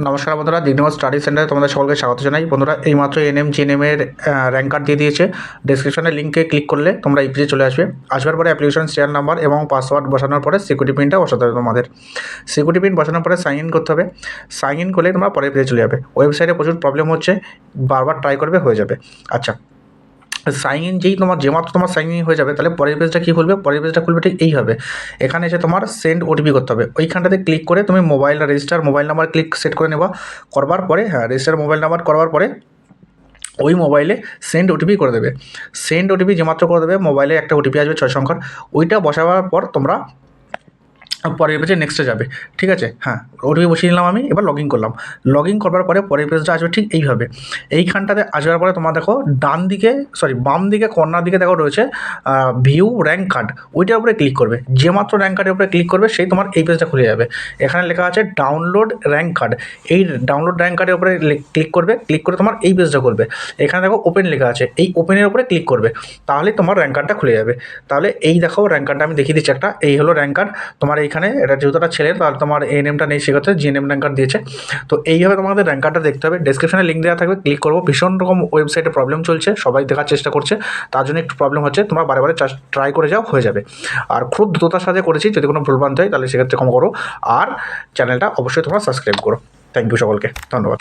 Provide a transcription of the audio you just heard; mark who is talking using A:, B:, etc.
A: নমস্কার বন্ধুরা, দিগনিবাস স্টাডি সেন্টারে তোমাদের সকলকে স্বাগত জানাই। বন্ধুরা, এইমাত্র এনএম জিএনএমের র্যাঙ্ক কার্ড দিয়ে দিয়েছে। ডেসক্রিপশনের লিঙ্কে ক্লিক করলে তোমরা এই পেজে চলে আসবে। আসবার পরে অ্যাপ্লিকেশন শেয়ার নাম্বার এবং পাসওয়ার্ড বসানোর পরে সিকিউরিটি পিনটা বসাতে হবে। তোমাদের সিকিউরিটি পিন বসানোর পরে সাইন ইন করতে হবে। সাইন ইন করলে তোমরা পরের পেজে চলে যাবে। ওয়েবসাইটে প্রচুর প্রবলেম হচ্ছে, বারবার ট্রাই করবে, হয়ে যাবে। আচ্ছা, সাইন ইন যেমাত্র তোমার সাইন ইন হয়ে যাবে, তাহলে পরের পেজটা কী খুলবে? পরের পেজটা খুলবে ঠিক এইভাবে। এখানে এসে তোমার সেন্ড ওটিপি করতে হবে। ওইখানটাতে ক্লিক করে তুমি রেজিস্টার মোবাইল নাম্বার সেট করে নেবা। করবার পরে রেজিস্টার মোবাইল নাম্বার করবার পরে ওই মোবাইলে সেন্ড ওটিপি করে দেবে। সেন্ড ওটিপি যেমাত্র করে দেবে, মোবাইলে একটা ওটিপি আসবে 6 সংখ্যার। ওইটা বসাবার পর তোমরা পরের পেজে নেক্সটে যাবে। ঠিক আছে? ওটিপি বসিয়ে নিলাম আমি, এবার লগ ইন করলাম। লগ ইন করবার পরে পরের পেজটা আসবে ঠিক এইভাবে। এইখানটাতে আসবার পরে তোমার দেখো বাম দিকে কর্নার দিকে দেখো রয়েছে ভিউ র্যাঙ্ক কার্ড। ওইটার উপরে ক্লিক করবে। যেমাত্র র্যাঙ্ক কার্ডের উপরে ক্লিক করবে সেই তোমার এই পেজটা খুলে যাবে। এখানে লেখা আছে ডাউনলোড র্যাঙ্ক কার্ড। এই ডাউনলোড র্যাঙ্ক কার্ডের উপরে ক্লিক করবে। ক্লিক করে তোমার এই পেজটা খুলবে। এখানে দেখো ওপেন লেখা আছে, এই ওপেনের উপরে ক্লিক করবে। তাহলে তোমার র্যাঙ্ক কার্ডটা খুলে যাবে। তাহলে এই দেখো র্যাঙ্ক কার্ডটা আমি দেখিয়ে দিচ্ছি একটা। এই হলো র্যাঙ্ক কার্ড তোমার। এইখানে এটা যেহেতু একটা ছেলের, তাহলে তোমার এই নেমটা নেই, সেক্ষেত্রে জিএনএম র্যাঙ্ক কার্ড দিয়েছে। তো এইভাবে তোমাদের র্যাঙ্ক কার্ডটা দেখতে হবে। ডেসক্রিপশনে লিঙ্ক দেওয়া থাকবে, ক্লিক করবো। ভীষণ রকম ওয়েবসাইটে প্রবলেম চলছে, সবাই দেখার চেষ্টা করছে, তার জন্য একটু প্রবলেম হচ্ছে। তোমরা বারে বারে ট্রাই করে যাও, হয়ে যাবে। আর খুব দ্রুততার সাথে করেছি, যদি কোনো ভুলভ্রান্তি হয় তাহলে সেক্ষেত্রে ক্ষমা করো। আর চ্যানেলটা অবশ্যই তোমরা সাবস্ক্রাইব করো। থ্যাংক ইউ সকলকে, ধন্যবাদ।